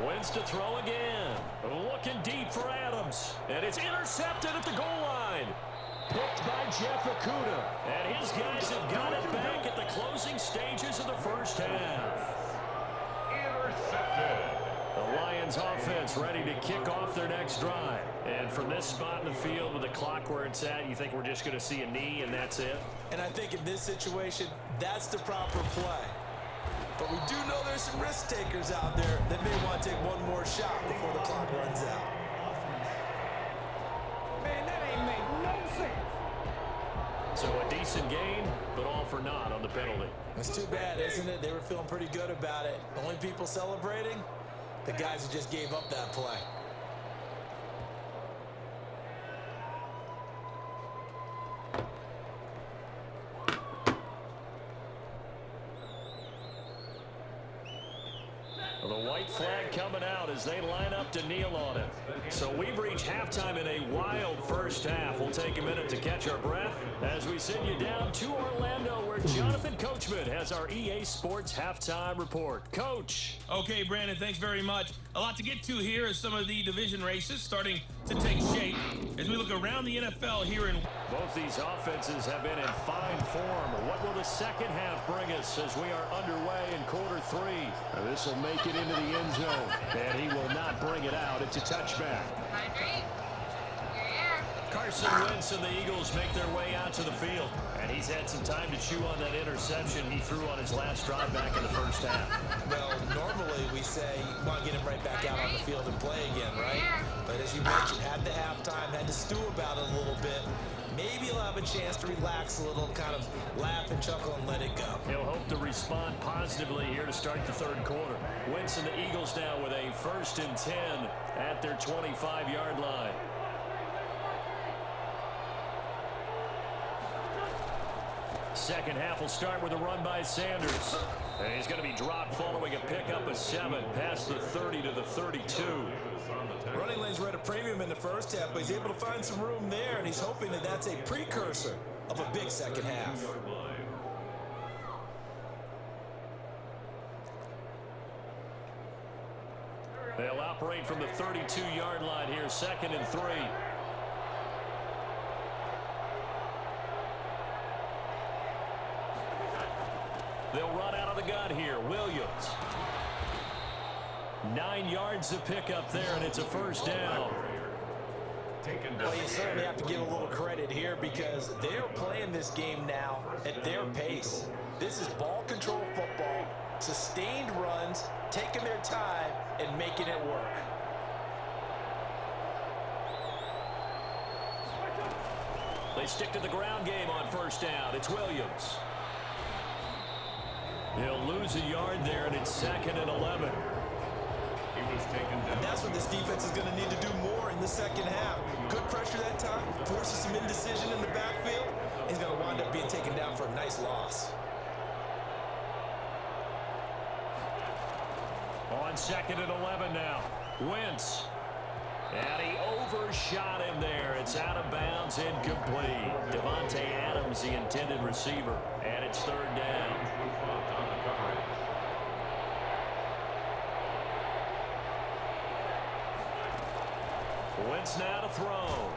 [SPEAKER 2] Wentz to throw again. Looking deep for Adams. And it's intercepted at the goal line. Picked by Jeff Okudah. And his guys have got it back at the closing stages of the first half.
[SPEAKER 4] Intercepted.
[SPEAKER 2] The Lions offense ready to kick off their next drive. And from this spot in the field with the clock where it's at, you think we're just going to see a knee and that's it?
[SPEAKER 3] And I think in this situation, that's the proper play. But we do know there's some risk takers out there that may want to take one more shot before the clock runs out.
[SPEAKER 5] Man, that ain't make no sense.
[SPEAKER 2] So a decent gain, but all for naught on the penalty.
[SPEAKER 3] It's too bad, isn't it? They were feeling pretty good about it. The only people celebrating, the guys who just gave up that play.
[SPEAKER 2] The white flag coming out as they line up to kneel on it. So we've reached halftime in a wild first half. We'll take a minute to catch our breath as we send you down to Orlando where Jonathan Coachman has our EA Sports halftime report. Coach.
[SPEAKER 6] Okay, Brandon, thanks very much. A lot to get to here as some of the division races starting to take shape as we look around the NFL here in...
[SPEAKER 2] Both these offenses have been in fine form. What will the second half bring us as we are underway in quarter 3? This will make it into the end zone, and he will not bring it out. It's a touchback. Carson Wentz and the Eagles make their way out to the field, and he's had some time to chew on that interception he threw on his last drive back in the first half.
[SPEAKER 3] Well, normally we say you want to get him right back out on the field and play again, right? But as you mentioned, had the halftime, had to stew about it a little bit. Maybe he'll have a chance to relax a little, kind of laugh and chuckle and let it go.
[SPEAKER 2] He'll hope to respond positively here to start the third quarter. Wentz and the Eagles now with a 1st and 10 at their 25-yard line. Second half will start with a run by Sanders. And he's going to be dropped following a pickup of 7 past the 30 to the 32.
[SPEAKER 3] Running lanes were at a premium in the first half, but he's able to find some room there, and he's hoping that that's a precursor of a big second half.
[SPEAKER 2] They'll operate from the 32-yard line here, 2nd and 3. They'll run out of the gun here. Williams. 9 yards to pick up there, and it's a first down.
[SPEAKER 3] Well, you certainly have to give a little credit here because they're playing this game now at their pace. This is ball control football, sustained runs, taking their time, and making it work.
[SPEAKER 2] They stick to the ground game on first down. It's Williams. He'll lose a yard there, and it's 2nd and 11.
[SPEAKER 4] He was taken down.
[SPEAKER 3] And that's what this defense is going to need to do more in the second half. Good pressure that time, forces some indecision in the backfield. He's going to wind up being taken down for a nice loss.
[SPEAKER 2] On 2nd and 11 now. Wentz. And he overshot him there. It's out of bounds, incomplete. Devontae Adams, the intended receiver. And it's 3rd down. Wentz now to throw.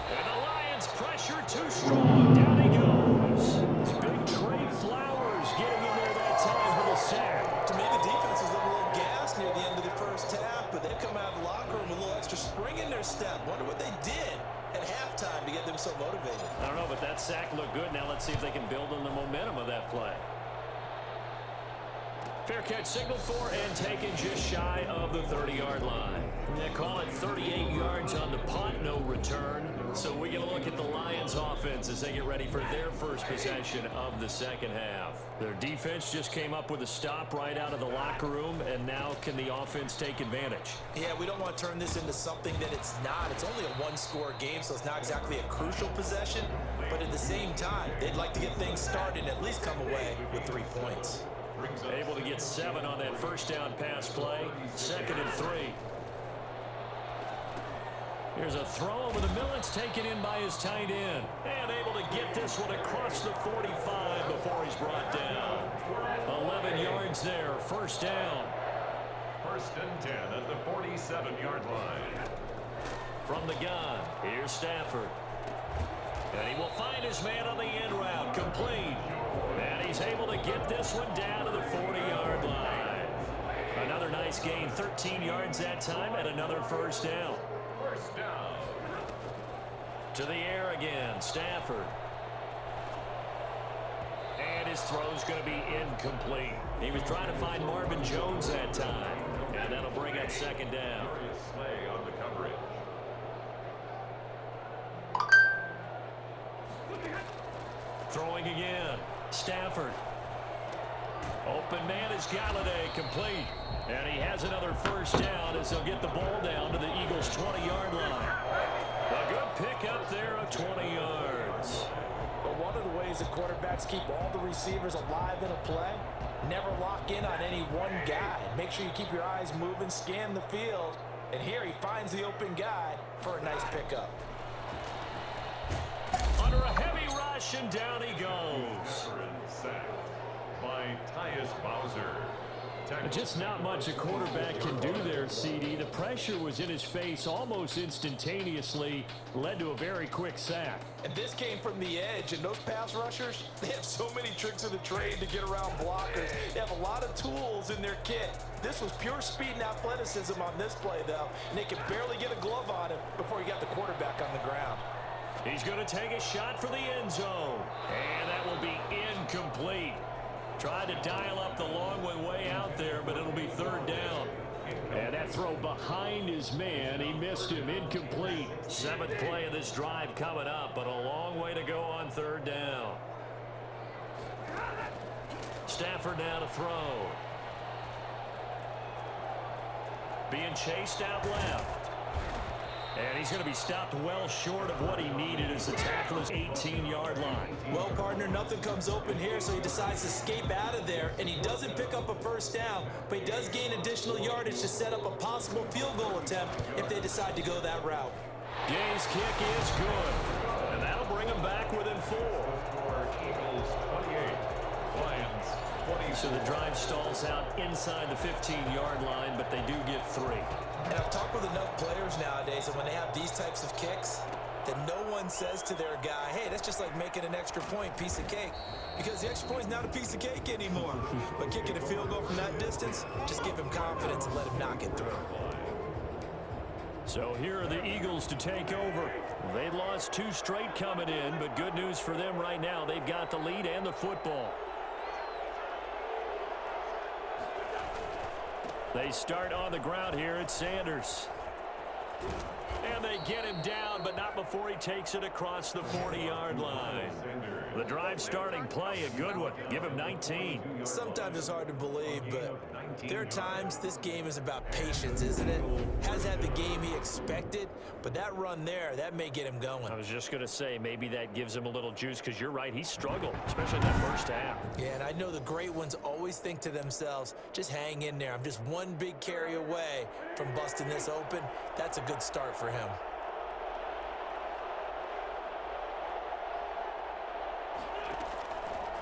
[SPEAKER 2] And the Lions pressure too strong. Down he goes. It's big Trey Flowers getting in there that time for the sack.
[SPEAKER 3] To me, the defense was a little gassed near the end of the first half, but they've come out of the locker room with a little extra spring in their step. Wonder what they did at halftime to get them so motivated.
[SPEAKER 2] I don't know, but that sack looked good. Now let's see if they can build on the momentum of that play. Fair catch signaled for and taken just shy of the 30-yard line. They call it 38 yards on the punt, no return. So we get a look at the Lions offense as they get ready for their first possession of the second half. Their defense just came up with a stop right out of the locker room, and now can the offense take advantage?
[SPEAKER 3] Yeah, we don't want to turn this into something that it's not. It's only a one-score game, so it's not exactly a crucial possession. But at the same time, they'd like to get things started and at least come away with 3 points.
[SPEAKER 2] Able to get 7 on that first down pass play. 2nd and 3. Here's a throw over the middle. It's taken in by his tight end. And able to get this one across the 45 before he's brought down. 11 yards there. First down.
[SPEAKER 4] 1st and 10 at the 47-yard line.
[SPEAKER 2] From the gun, here's Stafford. And he will find his man on the end route. Complete. And he's able to get this one down to the 40-yard line. Another nice gain. 13 yards that time and another first down.
[SPEAKER 4] First down.
[SPEAKER 2] To the air again, Stafford. And his throw's going to be incomplete. He was trying to find Marvin Jones that time. And that'll bring up 2nd down.
[SPEAKER 4] Slay on the coverage.
[SPEAKER 2] Throwing again. Stafford. Open man is Galladay, complete. And he has another first down as they'll get the ball down to the Eagles' 20-yard line. A good pick up there of 20 yards.
[SPEAKER 3] But one of the ways that quarterbacks keep all the receivers alive in a play, never lock in on any one guy. Make sure you keep your eyes moving, scan the field. And here he finds the open guy for a nice pickup.
[SPEAKER 2] Under a heavy rush, and down he goes.
[SPEAKER 4] Sacked by Tyus Bowser.
[SPEAKER 2] Just not much a quarterback can do there, CD. The pressure was in his face almost instantaneously, led to a very quick sack.
[SPEAKER 3] And this came from the edge, and those pass rushers, they have so many tricks of the trade to get around blockers. They have a lot of tools in their kit. This was pure speed and athleticism on this play, though, and they could barely get a glove on him before he got the quarterback on the ground.
[SPEAKER 2] He's going to take a shot for the end zone, and that will be incomplete. Tried to dial up the long one way out there, but it'll be 3rd down. And that throw behind his man, he missed him, incomplete. 7th play of this drive coming up, but a long way to go on 3rd down. Stafford now to throw. Being chased out left. And he's going to be stopped well short of what he needed as the tackle is 18-yard line.
[SPEAKER 3] Well, partner, nothing comes open here, so he decides to escape out of there, and he doesn't pick up a first down, but he does gain additional yardage to set up a possible field goal attempt if they decide to go that route.
[SPEAKER 2] Gay's kick is good, and that'll bring him back within 4.
[SPEAKER 4] Eagles 28, Lions 20.
[SPEAKER 2] So the drive stalls out inside the 15-yard line, but they do get 3.
[SPEAKER 3] And I've talked with enough players nowadays that when they have these types of kicks, that no one says to their guy, hey, that's just like making an extra point, piece of cake. Because the extra point is not a piece of cake anymore. But kicking a field goal from that distance, just give him confidence and let him knock it through.
[SPEAKER 2] So here are the Eagles to take over. They lost 2 straight coming in, but good news for them right now. They've got the lead and the football. They start on the ground here at Sanders. And they get him down, but not before he takes it across the 40-yard line. The drive starting play, a good one. Give him 19.
[SPEAKER 3] Sometimes it's hard to believe, but there are times this game is about patience, isn't it? Has had the game he expected, but that run there, that may get him going.
[SPEAKER 2] I was just going to say, maybe that gives him a little juice, because you're right, he struggled, especially in that first half.
[SPEAKER 3] Yeah, and I know the great ones always think to themselves, just hang in there. I'm just one big carry away from busting this open. That's a good start for him.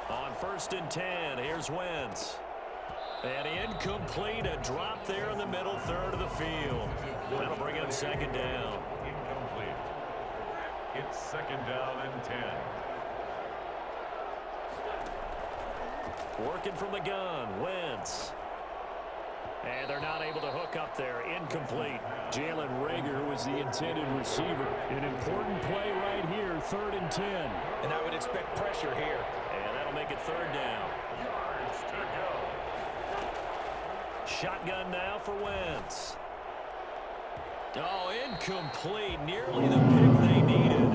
[SPEAKER 2] On 1st and 10, here's Wentz. And incomplete, a drop there in the middle third of the field. That'll bring up 2nd down.
[SPEAKER 4] Incomplete. It's 2nd down and 10.
[SPEAKER 2] Working from the gun, Wentz. And they're not able to hook up there. Incomplete. Jalen Reagor was the intended receiver. An important play right here, 3rd and 10.
[SPEAKER 3] And I would expect pressure here.
[SPEAKER 2] And that'll make it 3rd down.
[SPEAKER 4] Yards to go.
[SPEAKER 2] Shotgun now for Wentz. Oh, incomplete. Nearly the pick they needed.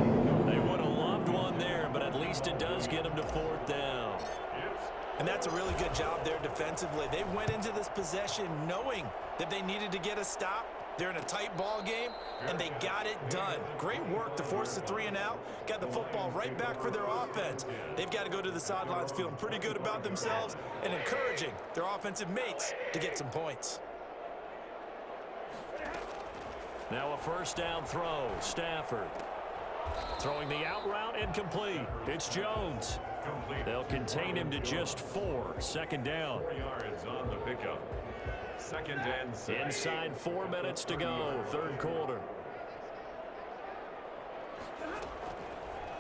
[SPEAKER 2] They would have loved one there, but at least it does get them to 4th down.
[SPEAKER 3] And that's a really good job there defensively. They went into this possession knowing that they needed to get a stop. They're in a tight ball game, and they got it done. Great work to force the 3 and out. Got the football right back for their offense. They've got to go to the sidelines feeling pretty good about themselves and encouraging their offensive mates to get some points.
[SPEAKER 2] Now a 1st down throw. Stafford. Throwing the out route, incomplete. It's Jones. They'll contain him to just 4. 2nd down.
[SPEAKER 4] 4 yards on the pickup. 2nd and 6.
[SPEAKER 2] Inside 4 minutes to go. 3rd quarter.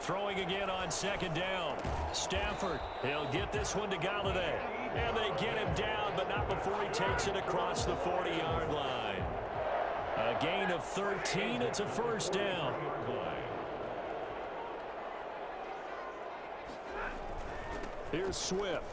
[SPEAKER 2] Throwing again on 2nd down. Stafford. He'll get this one to Galladay. And they get him down, but not before he takes it across the 40-yard line. A gain of 13. It's a 1st down. Here's Swift.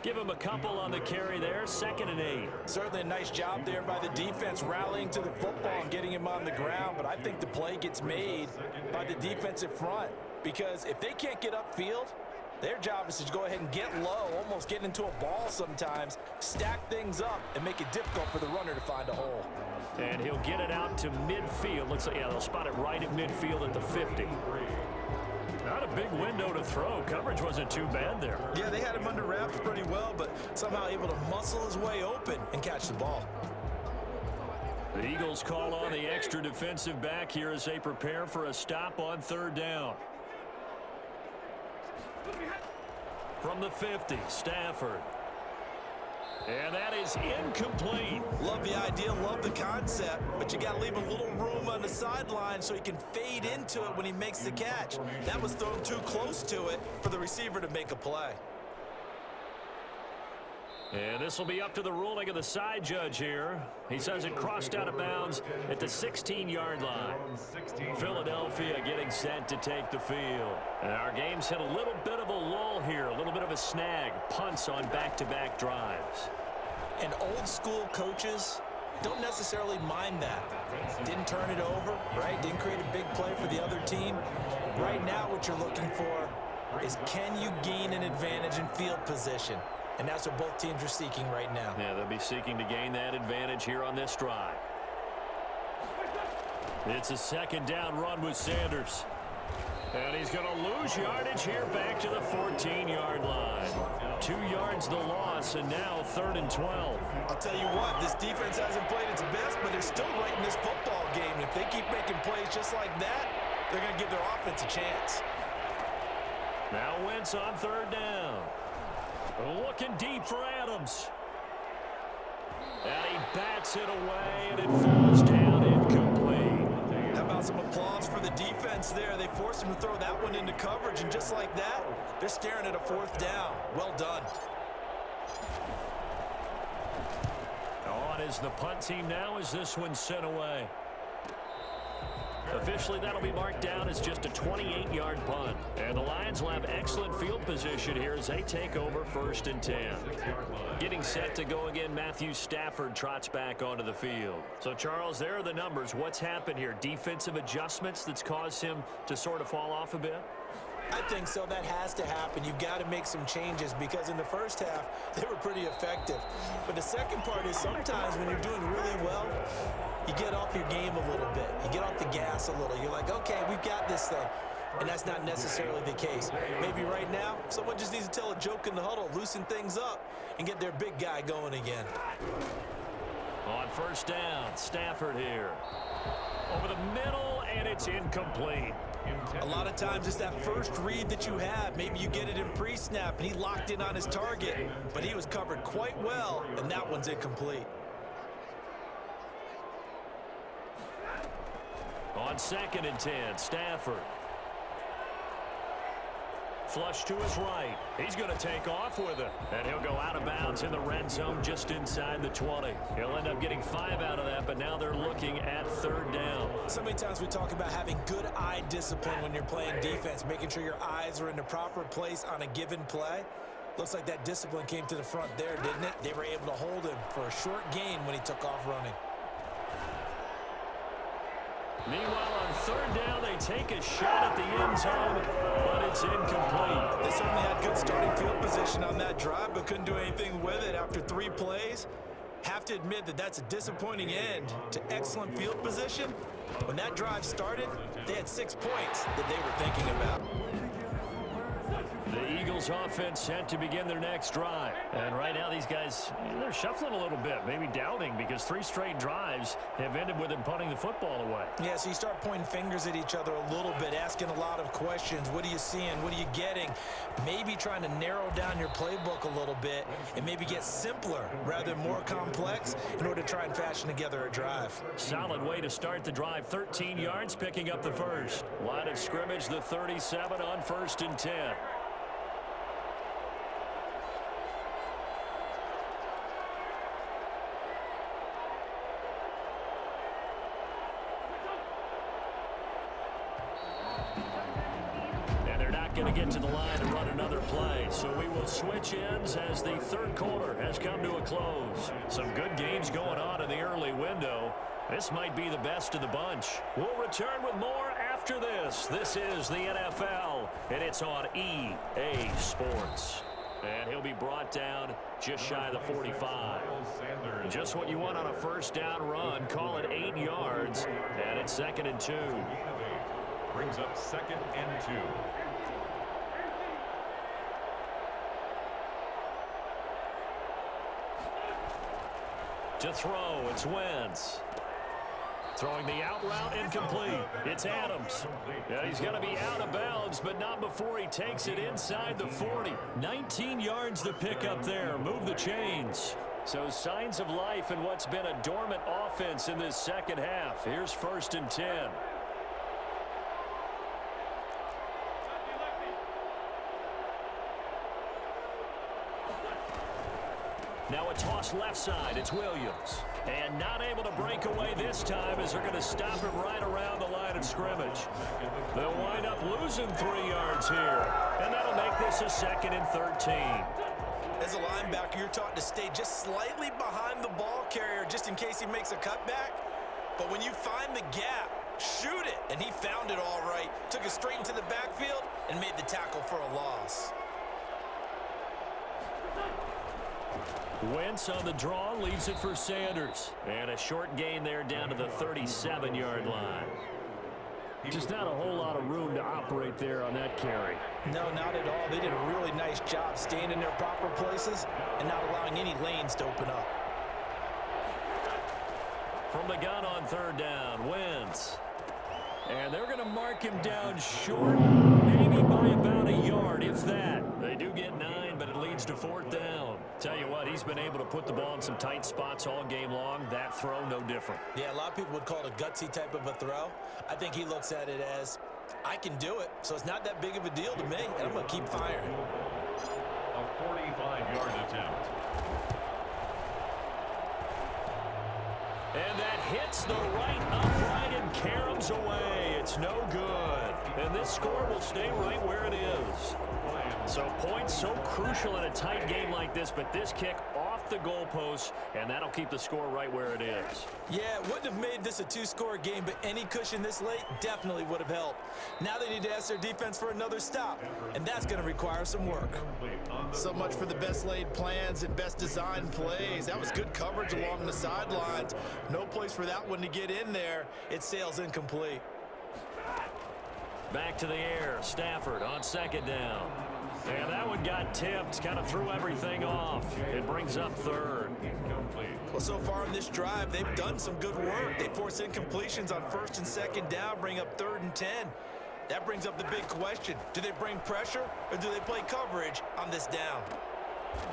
[SPEAKER 2] Give him a couple on the carry there. 2nd and 8.
[SPEAKER 3] Certainly a nice job there by the defense rallying to the football and getting him on the ground, but I think the play gets made by the defensive front because if they can't get upfield, their job is to go ahead and get low, almost get into a ball sometimes, stack things up, and make it difficult for the runner to find a hole.
[SPEAKER 2] And he'll get it out to midfield. Looks like, yeah, they'll spot it right at midfield at the 50. Not a big window to throw. Coverage wasn't too bad there.
[SPEAKER 3] Yeah, they had him under wraps pretty well, but somehow able to muscle his way open and catch the ball.
[SPEAKER 2] The Eagles call on the extra defensive back here as they prepare for a stop on 3rd down. From the 50, Stafford. And that is incomplete.
[SPEAKER 3] Love the idea, love the concept, but you got to leave a little room on the sideline so he can fade into it when he makes the catch. That was thrown too close to it for the receiver to make a play.
[SPEAKER 2] And this will be up to the ruling of the side judge here. He says it crossed out of bounds at the 16-yard line. Philadelphia getting set to take the field. And our game's hit a little bit of a lull here, a little bit of a snag. Punts on back-to-back drives.
[SPEAKER 3] And old school coaches don't necessarily mind that. Didn't turn it over, right? Didn't create a big play for the other team. Right now what you're looking for is can you gain an advantage in field position? And that's what both teams are seeking right now.
[SPEAKER 2] Yeah, they'll be seeking to gain that advantage here on this drive. It's a second down run with Sanders. And he's going to lose yardage here back to the 14-yard line. 2 yards the loss, and now 3rd and 12.
[SPEAKER 3] I'll tell you what, this defense hasn't played its best, but they're still right in this football game. And if they keep making plays just like that, they're going to give their offense a chance.
[SPEAKER 2] Now Wentz on 3rd down. Looking deep for Adams. And he bats it away, and it falls down incomplete.
[SPEAKER 3] How about some applause for the defense there? They forced him to throw that one into coverage, and just like that, they're staring at a 4th down. Well done.
[SPEAKER 2] On is the punt team now as this one's sent away. Officially, that'll be marked down as just a 28-yard punt. And the Lions will have excellent field position here as they take over 1st and 10. Getting set to go again, Matthew Stafford trots back onto the field. So, Charles, there are the numbers. What's happened here? Defensive adjustments that's caused him to sort of fall off a bit?
[SPEAKER 3] I think so. That has to happen. You've got to make some changes because in the first half, they were pretty effective. But the second part is sometimes when you're doing really well, you get off your game a little bit. You get off the gas a little. You're like, okay, we've got this thing. And that's not necessarily the case. Maybe right now, someone just needs to tell a joke in the huddle, loosen things up, and get their big guy going again.
[SPEAKER 2] On 1st down, Stafford here. Over the middle, and it's incomplete.
[SPEAKER 3] A lot of times it's that first read that you have. Maybe you get it in pre-snap, and he locked in on his target, but he was covered quite well, and that one's incomplete.
[SPEAKER 2] On 2nd and 10, Stafford. Flush to his right. He's going to take off with it. And he'll go out of bounds in the red zone just inside the 20. He'll end up getting 5 out of that, but now they're looking at 3rd down.
[SPEAKER 3] So many times we talk about having good eye discipline when you're playing defense, making sure your eyes are in the proper place on a given play. Looks like that discipline came to the front there, didn't it? They were able to hold him for a short gain when he took off running.
[SPEAKER 2] Meanwhile, on 3rd down, they take a shot at the end zone, but it's incomplete.
[SPEAKER 3] They certainly had good starting field position on that drive, but couldn't do anything with it after 3 plays. Have to admit that that's a disappointing end to excellent field position. When that drive started, they had 6 points that they were thinking about.
[SPEAKER 2] The Eagles offense set to begin their next drive. And right now these guys, they're shuffling a little bit, maybe doubting because 3 straight drives have ended with them punting the football away.
[SPEAKER 3] Yeah, so you start pointing fingers at each other a little bit, asking a lot of questions. What are you seeing? What are you getting? Maybe trying to narrow down your playbook a little bit and maybe get simpler rather than more complex in order to try and fashion together a drive.
[SPEAKER 2] Solid way to start the drive. 13 yards, picking up the first. Line of scrimmage, the 37 on 1st and 10. Going to get to the line to run another play. So we will switch ends as the 3rd quarter has come to a close. Some good games going on in the early window. This might be the best of the bunch. We'll return with more after this. This is the NFL, and it's on EA Sports. And he'll be brought down just shy of the 45. Just what you want on a 1st down run. Call it 8 yards, and it's 2nd and 2.
[SPEAKER 4] Brings up 2nd and 2.
[SPEAKER 2] To throw, it's Wentz. Throwing the out route, incomplete. It's Adams. Yeah, he's going to be out of bounds, but not before he takes it inside the 40. 19 yards to pick up there. Move the chains. So signs of life in what's been a dormant offense in this second half. Here's 1st and 10. Now a toss left side. It's Williams. And not able to break away this time as they're going to stop him right around the line of scrimmage. They'll wind up losing 3 yards here. And that'll make this a 2nd and 13.
[SPEAKER 3] As a linebacker, you're taught to stay just slightly behind the ball carrier just in case he makes a cutback. But when you find the gap, shoot it. And he found it all right. Took it straight into the backfield and made the tackle for a loss.
[SPEAKER 2] Wentz on the draw, leaves it for Sanders. And a short gain there down to the 37-yard line. Just not a whole lot of room to operate there on that carry.
[SPEAKER 3] No, not at all. They did a really nice job staying in their proper places and not allowing any lanes to open up.
[SPEAKER 2] From the gun on third down, Wentz. And they're going to mark him down short, maybe by about a yard, if that. They do get 9, but it leads to fourth down. Tell you what, he's been able to put the ball in some tight spots all game long. That throw, no different.
[SPEAKER 3] Yeah, a lot of people would call it a gutsy type of a throw. I think he looks at it as, I can do it, so it's not that big of a deal to me, and I'm going to keep firing.
[SPEAKER 4] A 45-yard attempt.
[SPEAKER 2] And that hits the right upright and caroms away. It's no good. And this score will stay right where it is. So points so crucial in a tight game like this, but this kick off the goalpost, and that'll keep the score right where it is.
[SPEAKER 3] Yeah, it wouldn't have made this a two-score game, but any cushion this late definitely would have helped. Now they need to ask their defense for another stop, and that's going to require some work. So much for the best laid plans and best designed plays. That was good coverage along the sidelines. No place for that one to get in there. It sails incomplete.
[SPEAKER 2] Back to the air, Stafford on second down. And that one got tipped, kind of threw everything off. It brings up third.
[SPEAKER 3] Well, so far in this drive, they've done some good work. They force incompletions on first and second down, bring up 3rd and 10. That brings up the big question. Do they bring pressure or do they play coverage on this down?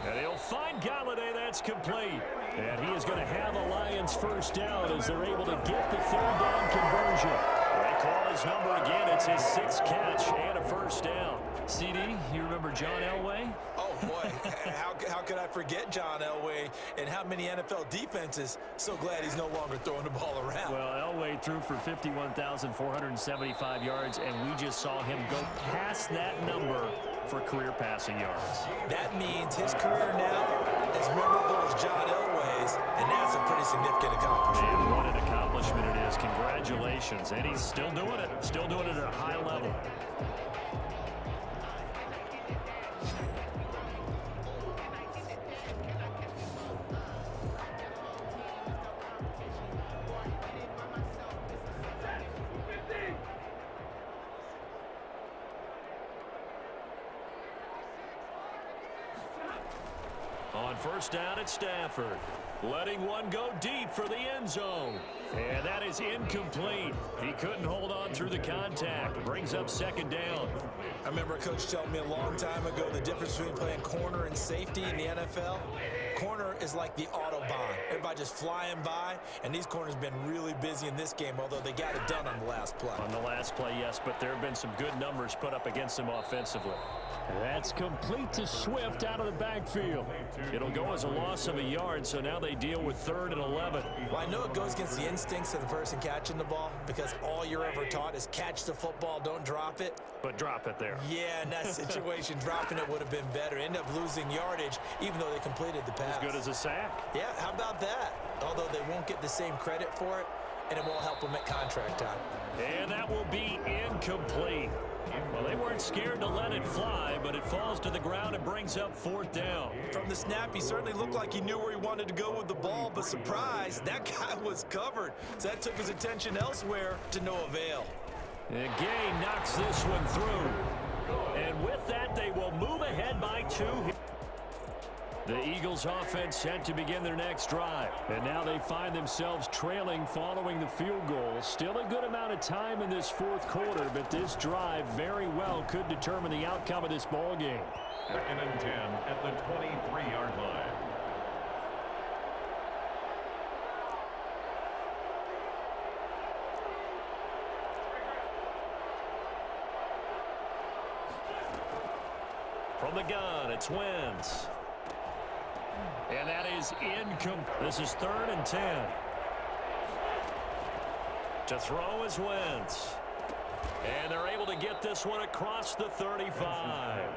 [SPEAKER 2] And he'll find Galladay. That's complete. And he is going to have a Lions first down as they're able to get the 3rd down conversion. They call his number again. It's his 6th catch and a first down. CD, you remember John Elway?
[SPEAKER 3] Oh, boy. how could I forget John Elway and how many NFL defenses? So glad he's no longer throwing the ball around.
[SPEAKER 2] Well, Elway threw for 51,475 yards, and we just saw him go past that number for career passing yards.
[SPEAKER 3] That means his career now is memorable as John Elway's, and that's a pretty significant accomplishment.
[SPEAKER 2] And what an accomplishment it is. Congratulations. And he's still doing it at a high level. On first down, it's Stafford. Letting one go deep for the end zone. And that is incomplete. He couldn't hold on through the contact. Brings up second down.
[SPEAKER 3] I remember a coach telling me a long time ago the difference between playing corner and safety in the NFL. Corner is like the Autobahn. Everybody just flying by, and these corners have been really busy in this game, although they got it done on the last play.
[SPEAKER 2] On the last play, yes, but there have been some good numbers put up against them offensively. That's complete to Swift out of the backfield. It'll go as a loss of a yard, so now they deal with 3rd and 11.
[SPEAKER 3] Well, I know it goes against the instincts of the person catching the ball because all you're ever taught is catch the football, don't drop it.
[SPEAKER 2] But drop it there.
[SPEAKER 3] Yeah, in that situation, dropping it would have been better. End up losing yardage, even though they completed the pass.
[SPEAKER 2] As good as a sack.
[SPEAKER 3] Yeah, how about that? Although they won't get the same credit for it, and it won't help them at contract time.
[SPEAKER 2] And that will be incomplete. Well, they weren't scared to let it fly, but it falls to the ground and brings up 4th down.
[SPEAKER 3] From the snap, he certainly looked like he knew where he wanted to go with the ball, but surprise, that guy was covered. So that took his attention elsewhere to no avail.
[SPEAKER 2] And Gay knocks this one through. And with that, they will move ahead by 2. The Eagles offense set to begin their next drive. And now they find themselves trailing following the field goal. Still a good amount of time in this 4th quarter, but this drive very well could determine the outcome of this ball game.
[SPEAKER 4] 2nd and 10 at the 23-yard line.
[SPEAKER 2] From the gun, it's Wentz. And that is incomplete. This is 3rd and 10. To throw is Wentz. And they're able to get this one across the 35.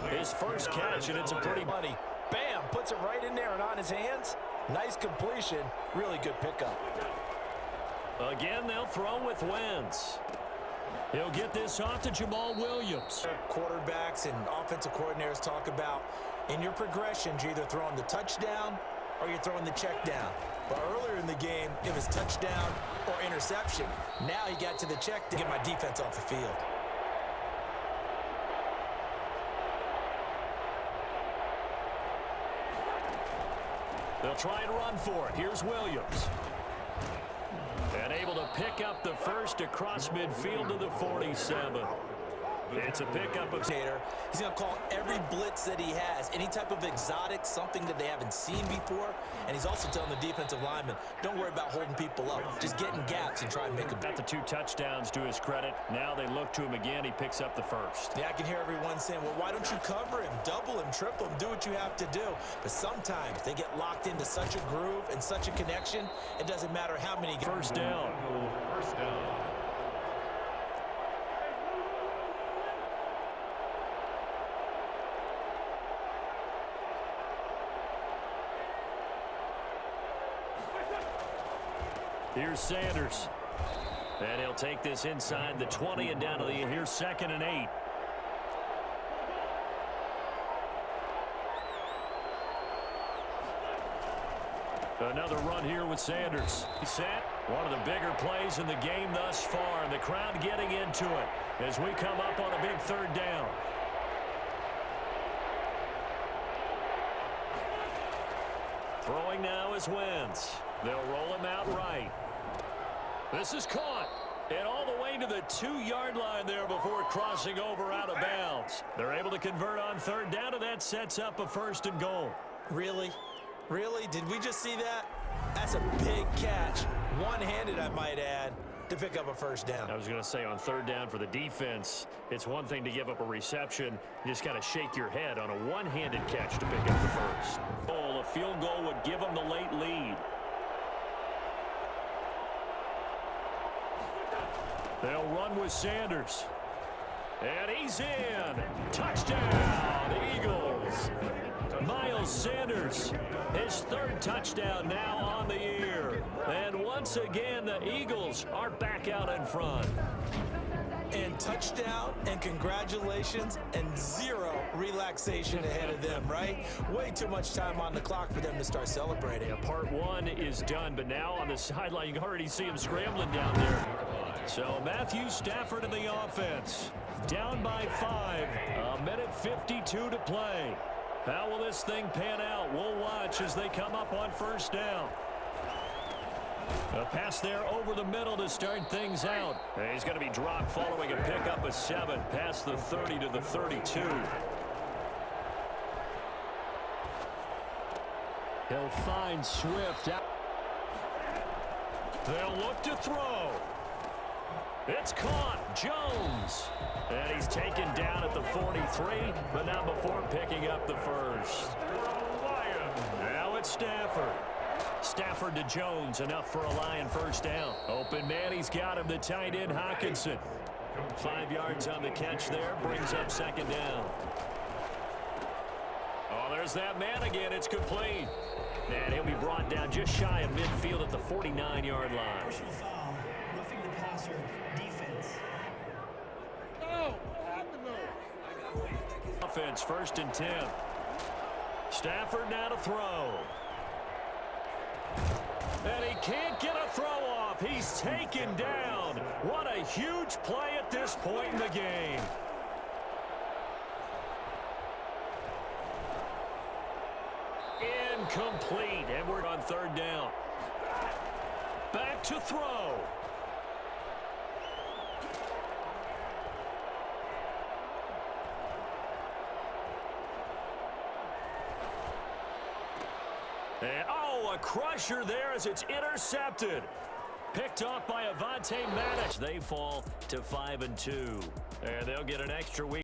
[SPEAKER 2] His first catch, and it's a pretty
[SPEAKER 3] money. Bam, puts it right in there and on his hands. Nice completion, really good pickup.
[SPEAKER 2] Again, they'll throw with Wentz. He'll get this off to Jamal Williams.
[SPEAKER 3] Quarterbacks and offensive coordinators talk about in your progressions, you're either throwing the touchdown or you're throwing the check down. But earlier in the game, it was touchdown or interception. Now he got to the check to get my defense off the field.
[SPEAKER 2] They'll try and run for it. Here's Williams. And able to pick up the first across midfield to the 47. It's a pickup of...
[SPEAKER 3] He's going to call every blitz that he has, any type of exotic, something that they haven't seen before. And he's also telling the defensive lineman, don't worry about holding people up. Just get in gaps and try and make them.
[SPEAKER 2] Got the 2 touchdowns to his credit. Now they look to him again. He picks up the first.
[SPEAKER 3] Yeah, I can hear everyone saying, well, why don't you cover him, double him, triple him, do what you have to do. But sometimes they get locked into such a groove and such a connection, it doesn't matter how many.
[SPEAKER 2] First down.
[SPEAKER 4] First down.
[SPEAKER 2] Here's Sanders. And he'll take this inside the 20 and down to the... Here's 2nd and 8. Another run here with Sanders. He's set. One of the bigger plays in the game thus far. And the crowd getting into it as we come up on a big 3rd down. Throwing now is Wentz. They'll roll him out right. This is caught. And all the way to the 2-yard line there before crossing over out of bounds. They're able to convert on 3rd down, and that sets up a 1st and goal.
[SPEAKER 3] Really? Really? Did we just see that? That's a big catch. One-handed, I might add, to pick up a 1st down.
[SPEAKER 2] I was going to say on 3rd down for the defense, it's one thing to give up a reception. You just got to shake your head on a one-handed catch to pick up the 1st. Oh, a field goal would give them the late lead. They'll run with Sanders. And he's in. Touchdown, Eagles. Miles Sanders, his 3rd touchdown now on the year. And once again, the Eagles are back out in front.
[SPEAKER 3] And touchdown and congratulations and 0 relaxation ahead of them, right? Way too much time on the clock for them to start celebrating.
[SPEAKER 2] Yeah, part 1 is done, but now on the sideline, you can already see him scrambling down there. So Matthew Stafford in the offense. Down by 5. 1:52 to play. How will this thing pan out? We'll watch as they come up on 1st down. A pass there over the middle to start things out. And he's going to be dropped following a pickup of 7 past the 30 to the 32. He'll find Swift out. They'll look to throw. It's caught. Jones. And he's taken down at the 43, but not before picking up the 1st. Now it's Stafford. Stafford to Jones, enough for a Lion 1st down. Open man, he's got him, the tight end Hawkinson. 5 yards on the catch there, brings up 2nd down. Oh, there's that man again, it's complete. And he'll be brought down just shy of midfield at the 49-yard line.
[SPEAKER 7] Personal foul, roughing the passer, defense.
[SPEAKER 2] Offense, 1st and 10. Stafford now to throw. And he can't get a throw off. He's taken down. What a huge play at this point in the game. Incomplete. And we're on 3rd down. Back to throw. And, oh, a crusher there as it's intercepted. Picked off by Avonte Madden. They fall to 5-2. And they'll get an extra week.